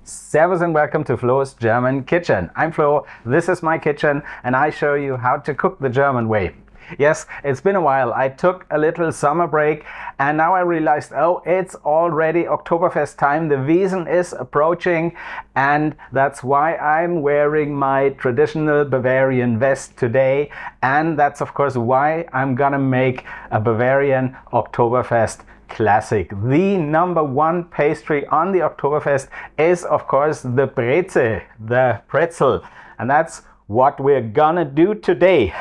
Servus and welcome to Flo's German Kitchen. I'm Flo, this is my kitchen, and I show you how to cook the German way. Yes, it's been a while. I took a little summer break and now I realized, oh, it's already Oktoberfest time. The Wiesn is approaching and that's why I'm wearing my traditional Bavarian vest today. And that's of course why I'm gonna make a Bavarian Oktoberfest classic. The number one pastry on the Oktoberfest is of course the Brezel, the pretzel. And that's what we're gonna do today.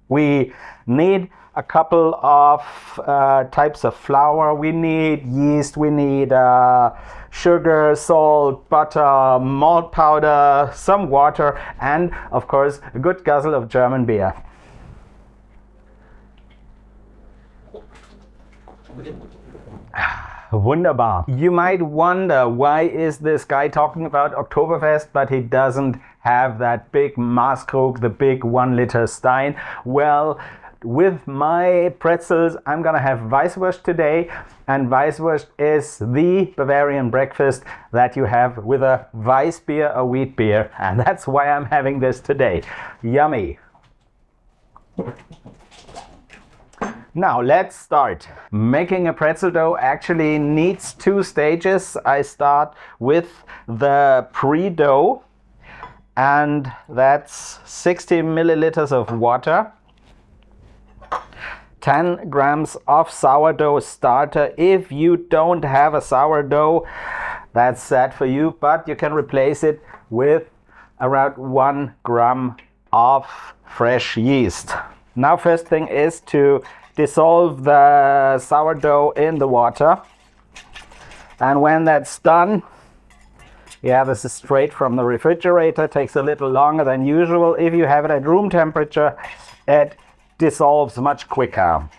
We need a couple of types of flour. We need yeast, we need sugar, salt, butter, malt powder, some water, and of course a good guzzle of German beer. Wunderbar. You might wonder, why is this guy talking about Oktoberfest but he doesn't have that big Maßkrug, the big 1 liter Stein? Well, with my pretzels I'm gonna have Weißwurst today, and Weißwurst is the Bavarian breakfast that you have with a Weiss beer, a wheat beer, and that's why I'm having this today. Yummy. Now let's start. Making a pretzel dough actually needs 2 stages. I start with the pre-dough, and that's 60 milliliters of water, 10 grams of sourdough starter. If you don't have a sourdough, that's sad for you, but you can replace it with around 1 gram of fresh yeast. Now first thing is to dissolve the sourdough in the water, and when that's done, yeah, this is straight from the refrigerator, takes a little longer than usual. If you have it at room temperature, it dissolves much quicker.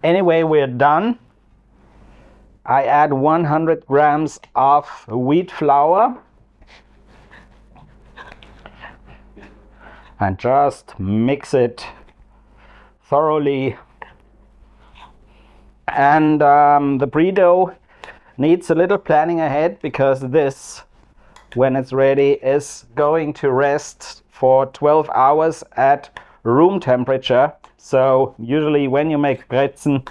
Anyway, we're done. I add 100 grams of wheat flour and just mix it thoroughly. And the pre-dough needs a little planning ahead, because this, when it's ready, is going to rest for 12 hours at room temperature. So usually when you make Brezen,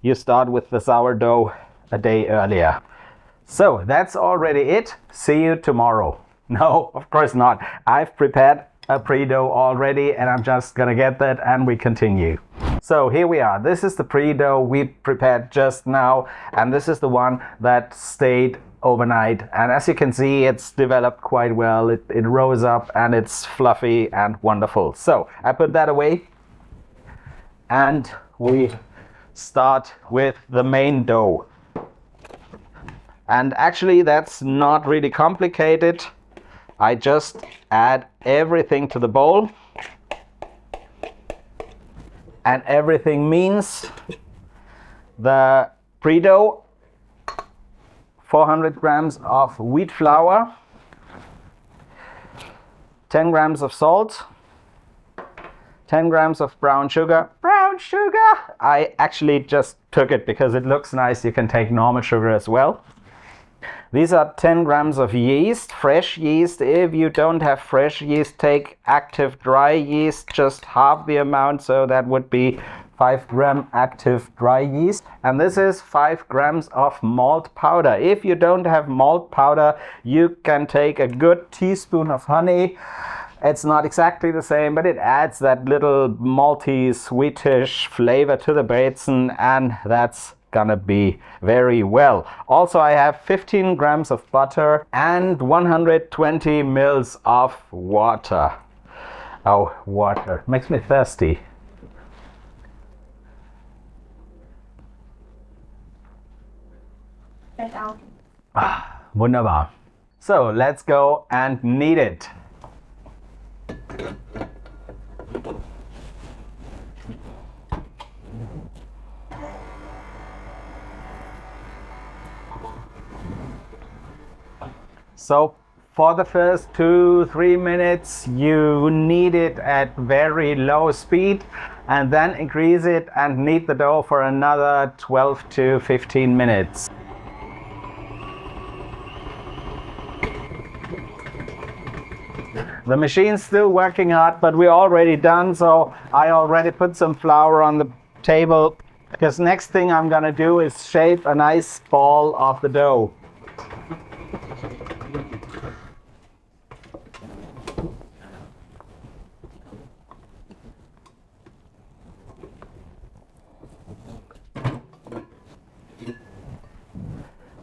you start with the sourdough a day earlier. So that's already it. See you tomorrow. No, of course not. I've prepared a pre-dough already and I'm just gonna get that and we continue. So here we are. This is the pre-dough we prepared just now, and this is the one that stayed overnight, and as you can see, it's developed quite well. It rose up and it's fluffy and wonderful. So I put that away and we start with the main dough. And actually that's not really complicated. I just add everything to the bowl, and everything means the pre-dough, 400 grams of wheat flour, 10 grams of salt, 10 grams of brown sugar. Brown sugar! I actually just took it because it looks nice. You can take normal sugar as well. These are 10 grams of yeast, fresh yeast. If you don't have fresh yeast, take active dry yeast, just half the amount, so that would be 5 gram active dry yeast. And this is 5 grams of malt powder. If you don't have malt powder, you can take a good teaspoon of honey. It's not exactly the same, but it adds that little malty, sweetish flavor to the Brezen, and that's gonna be very well. Also, I have 15 grams of butter and 120 mils of water. Oh, water makes me thirsty. Wunderbar. So let's go and knead it. So for the first 2-3 minutes, you knead it at very low speed, and then increase it and knead the dough for another 12 to 15 minutes. The machine's still working hard, but we're already done, so I already put some flour on the table, because next thing I'm gonna do is shape a nice ball of the dough.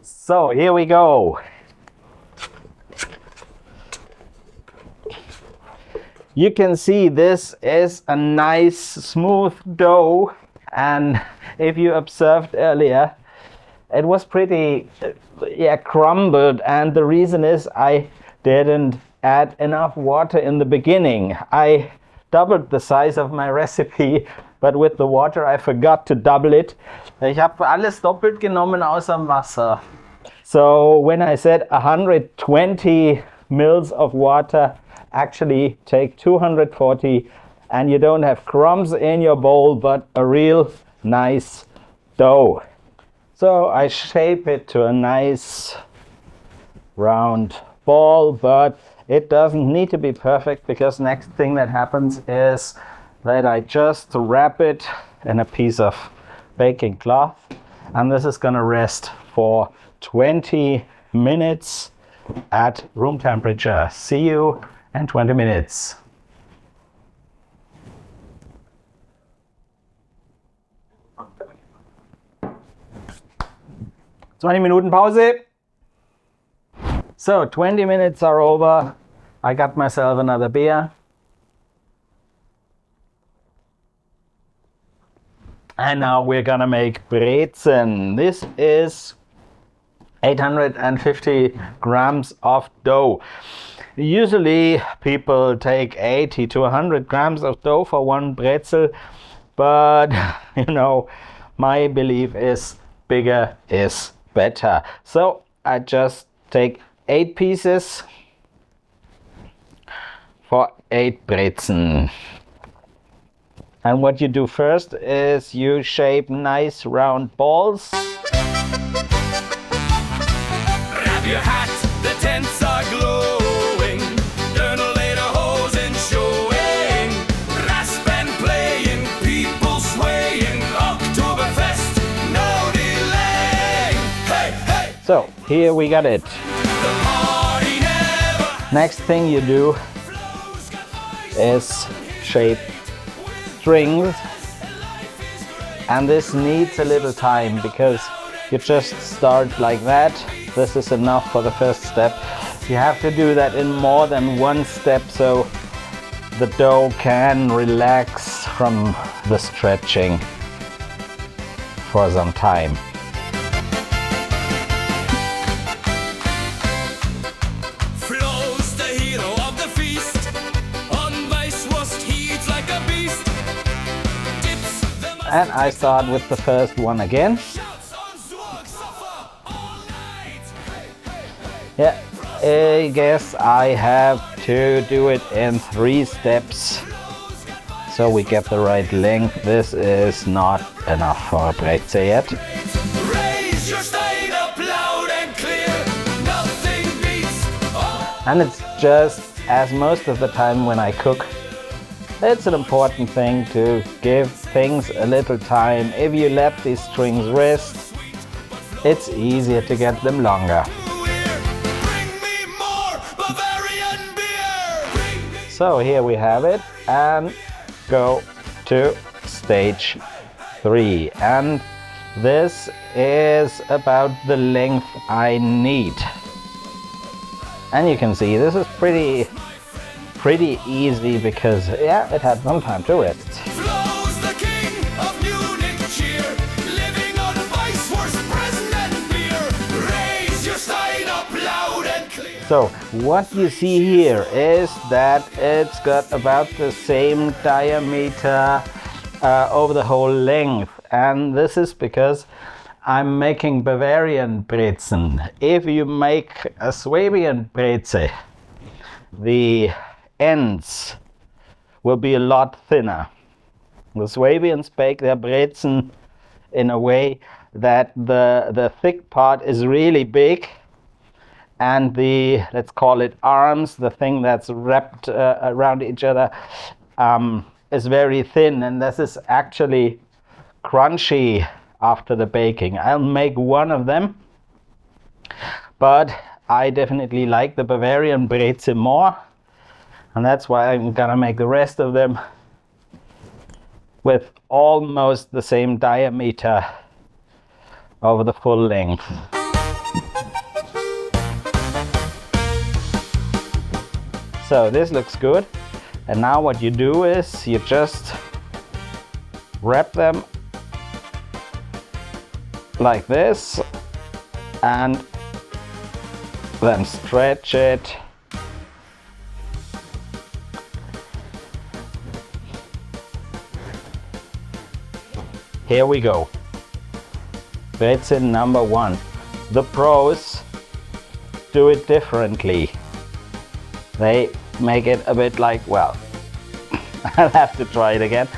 So here we go. You can see this is a nice smooth dough, and if you observed earlier, it was pretty crumbled, and the reason is I didn't add enough water in the beginning. I doubled the size of my recipe, but with the water I forgot to double it. Ich habe alles doppelt genommen außer dem Wasser. So when I said 120 mils of water, actually take 240, and you don't have crumbs in your bowl, but a real nice dough. So I shape it to a nice round ball, but it doesn't need to be perfect, because next thing that happens is that I just wrap it in a piece of baking cloth, and this is gonna rest for 20 minutes at room temperature. See you in 20 minutes. 20 Minuten Pause. So 20 minutes are over. I got myself another beer. And now we're gonna make Brezen. This is 850 grams of dough. Usually people take 80 to 100 grams of dough for one pretzel, but you know, my belief is bigger is better. So I just take 8 pieces for 8 Brezen. And what you do first is you shape nice round balls. Grab your hat, the tents are glowing. Journalator hosing, showing. Rasp and playing, people swaying. Oktoberfest, no delay. Hey, hey. So here we got it. The party never Next thing you do is shape strings, and this needs a little time because you just start like that. This is enough for the first step. You have to do that in more than one step so the dough can relax from the stretching for some time. flows the hero of the feast. On Weißwurst, he eats like a beast. Dips the And I start with the first one again. shouts on swag suffer all night. Yeah, I guess I have to do it in 3 steps so we get the right length. This is not enough for a pretzel yet. Raise your stein up loud and clear. Nothing beats all. And it's just, as most of the time when I cook, it's an important thing to give things a little time. If you let these strings rest, it's easier to get them longer. Bring me more Bavarian beer. Bring me So here we have it, and go to stage 3. And this is about the length I need. And you can see this is pretty easy because, yeah, it had some time to rest. flows the king of Munich cheer. Living on Weißwurst, Brezen and beer. Raise your stein up loud and clear. So what you see here is that it's got about the same diameter over the whole length, and this is because I'm making Bavarian Brezen. If you make a Swabian Brezel, the ends will be a lot thinner. The Swabians bake their Brezen in a way that the thick part is really big and the, let's call it arms, the thing that's wrapped around each other, is very thin, and this is actually crunchy after the baking. I'll make one of them, but I definitely like the Bavarian Brezel more, and that's why I'm gonna make the rest of them with almost the same diameter over the full length. So this looks good, and now what you do is you just wrap them like this and then stretch it. Here we go. Brezel number one. The pros do it differently. They make it a bit like, well, I'll have to try it again.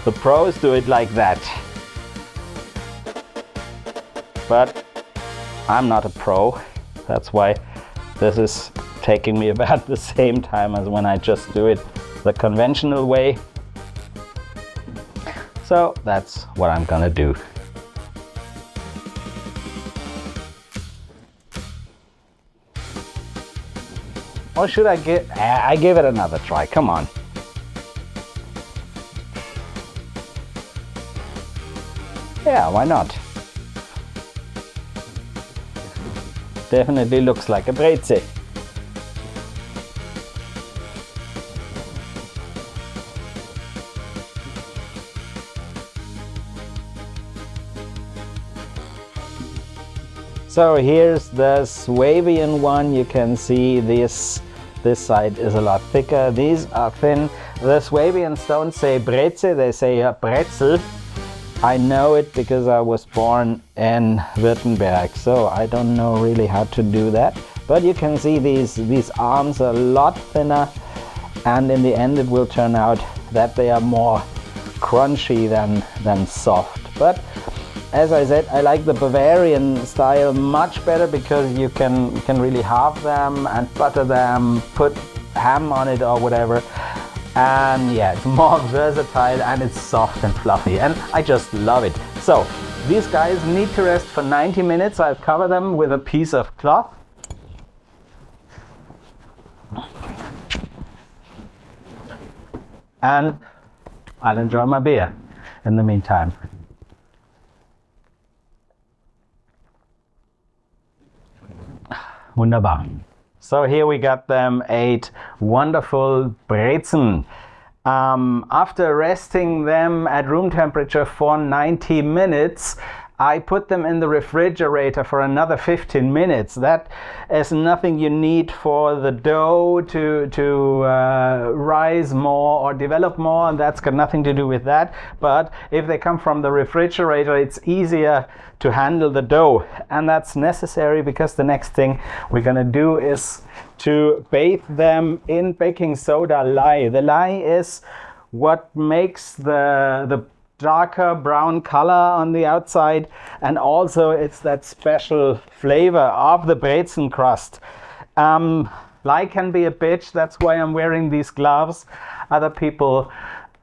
The pros do it like that. But I'm not a pro. That's why this is taking me about the same time as when I just do it the conventional way. So that's what I'm gonna do. Or should I give it another try? Come on. Yeah, why not? Definitely looks like a Brezel. So here's the Swabian one. You can see this side is a lot thicker. These are thin. The Swabians don't say Brezel, they say Pretzel. I know it because I was born in Württemberg, so I don't know really how to do that. But you can see these arms are a lot thinner, and in the end it will turn out that they are more crunchy than soft. But as I said, I like the Bavarian style much better because you can really halve them and butter them, put ham on it or whatever. And yeah, it's more versatile and it's soft and fluffy, and I just love it. So these guys need to rest for 90 minutes. I've covered them with a piece of cloth. And I'll enjoy my beer in the meantime. Wunderbar. So here we got them 8 wonderful Brezen. After resting them at room temperature for 90 minutes, I put them in the refrigerator for another 15 minutes. That is nothing you need for the dough to rise more or develop more, and that's got nothing to do with that. But if they come from the refrigerator, it's easier to handle the dough, and that's necessary because the next thing we're gonna do is to bathe them in baking soda lye. The lye is what makes the darker brown color on the outside, and also it's that special flavor of the Brezen crust. Lye can be a bitch, that's why I'm wearing these gloves. Other people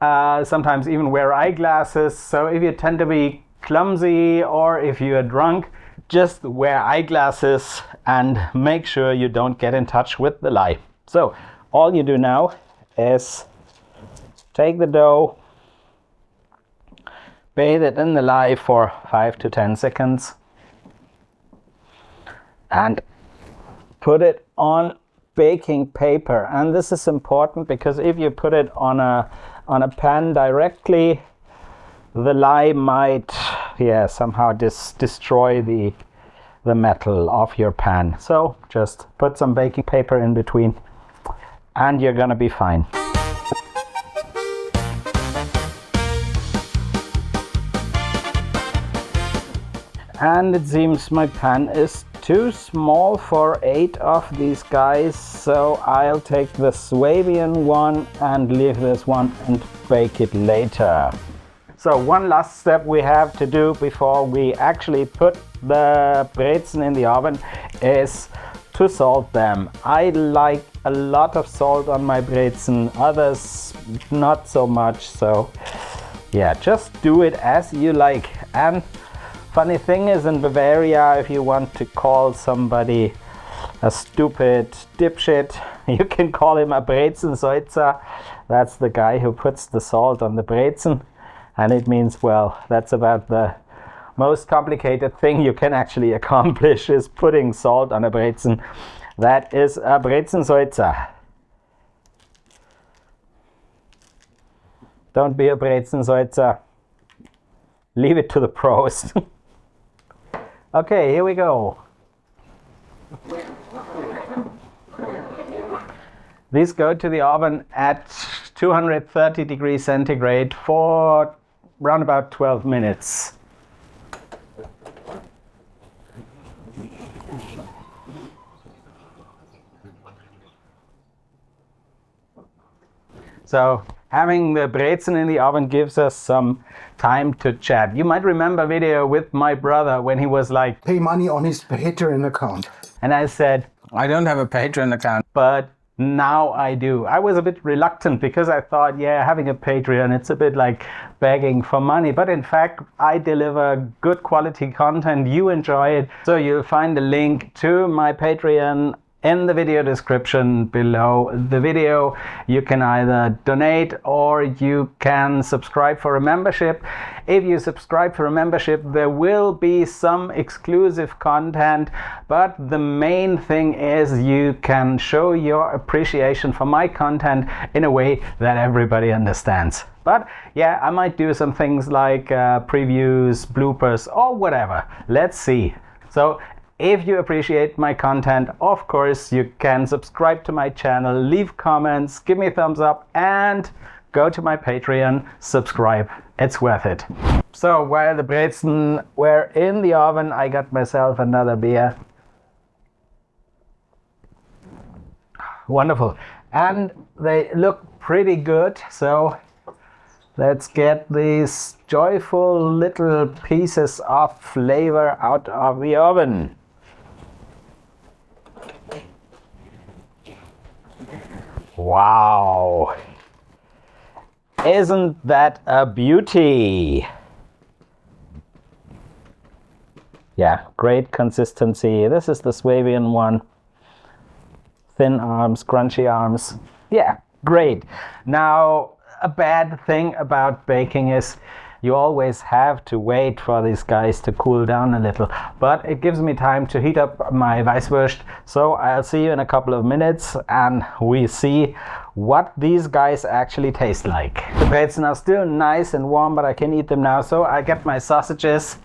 sometimes even wear eyeglasses, so if you tend to be clumsy or if you are drunk, just wear eyeglasses and make sure you don't get in touch with the lye. So all you do now is take the dough, bathe it in the lye for 5 to 10 seconds and put it on baking paper. And this is important because if you put it on a pan directly, the lye might somehow destroy the metal of your pan. So just put some baking paper in between and you're gonna be fine. And it seems my pan is too small for 8 of these guys, so I'll take the Swabian one and leave this one and bake it later. So one last step we have to do before we actually put the brezen in the oven is to salt them. I like a lot of salt on my brezen, others not so much, so yeah, just do it as you like. And funny thing is, in Bavaria, if you want to call somebody a stupid dipshit, you can call him a Brezenseutzer. That's the guy who puts the salt on the brezen, and it means, well, that's about the most complicated thing you can actually accomplish, is putting salt on a brezen. That is a Brezenseutzer. Don't be a Brezenseutzer. Leave it to the pros. Okay, here we go. These go to the oven at 230 degrees centigrade for around about 12 minutes. So having the brezen in the oven gives us some time to chat. You might remember a video with my brother when he was like, pay money on his Patreon account. and I said, I don't have a Patreon account, but now I do. I was a bit reluctant because I thought, yeah, having a Patreon, it's a bit like begging for money. But in fact, I deliver good quality content. You enjoy it. So you'll find a link to my Patreon in the video description below the video. You can either donate or you can subscribe for a membership. If you subscribe for a membership, there will be some exclusive content, but the main thing is you can show your appreciation for my content in a way that everybody understands. But yeah, I might do some things like previews, bloopers, or whatever. Let's see. So if you appreciate my content, of course, you can subscribe to my channel, leave comments, give me a thumbs up, and go to my Patreon, subscribe. It's worth it. So while the brezen were in the oven, I got myself another beer. Wonderful. And they look pretty good, so let's get these joyful little pieces of flavor out of the oven. Wow! Isn't that a beauty? Yeah, great consistency. This is the Swabian one. Thin arms, crunchy arms. Yeah, great. Now, a bad thing about baking is you always have to wait for these guys to cool down a little, but it gives me time to heat up my Weißwurst. So I'll see you in a couple of minutes and we see what these guys actually taste like. The brezen are still nice and warm, but I can eat them now. So I get my sausages,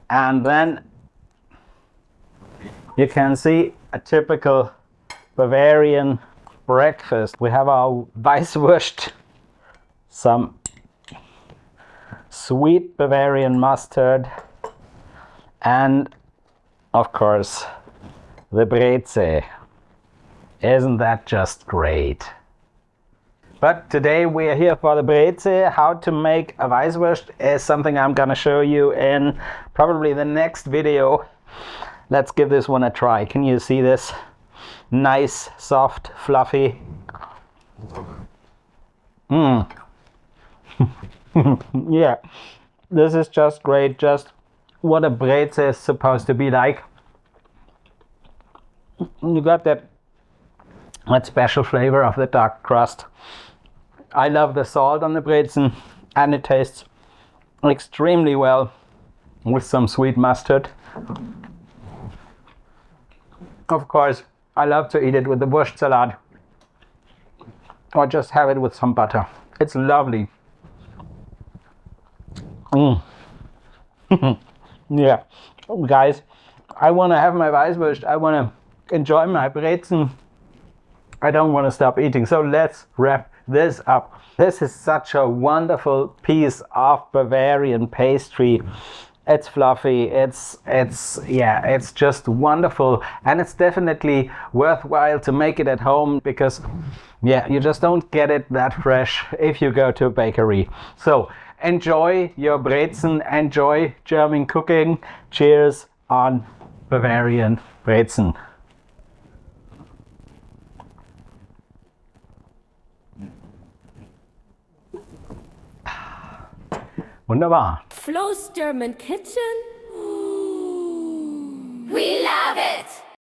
and then you can see a typical Bavarian breakfast. We have our Weißwurst, some sweet Bavarian mustard, and of course the Breze. Isn't that just great? But today we are here for the Breze. How to make a Weißwurst is something I'm gonna show you in probably the next video. Let's give this one a try. Can you see this? Nice, soft, fluffy. Yeah, this is just great, just what a Breze is supposed to be like. You got that special flavor of the dark crust. I love the salt on the brezen, and it tastes extremely well with some sweet mustard. Of course, I love to eat it with the Wurst salad, or just have it with some butter. It's lovely. Yeah, guys, I want to have my Weißwurst. I want to enjoy my brezen. I don't want to stop eating. So let's wrap this up. This is such a wonderful piece of Bavarian pastry. It's fluffy, it's just wonderful, and it's definitely worthwhile to make it at home because, yeah, you just don't get it that fresh if you go to a bakery. So enjoy your Brezen, enjoy German cooking. Cheers on Bavarian Brezen. Wunderbar. Flo's German Kitchen. We love it!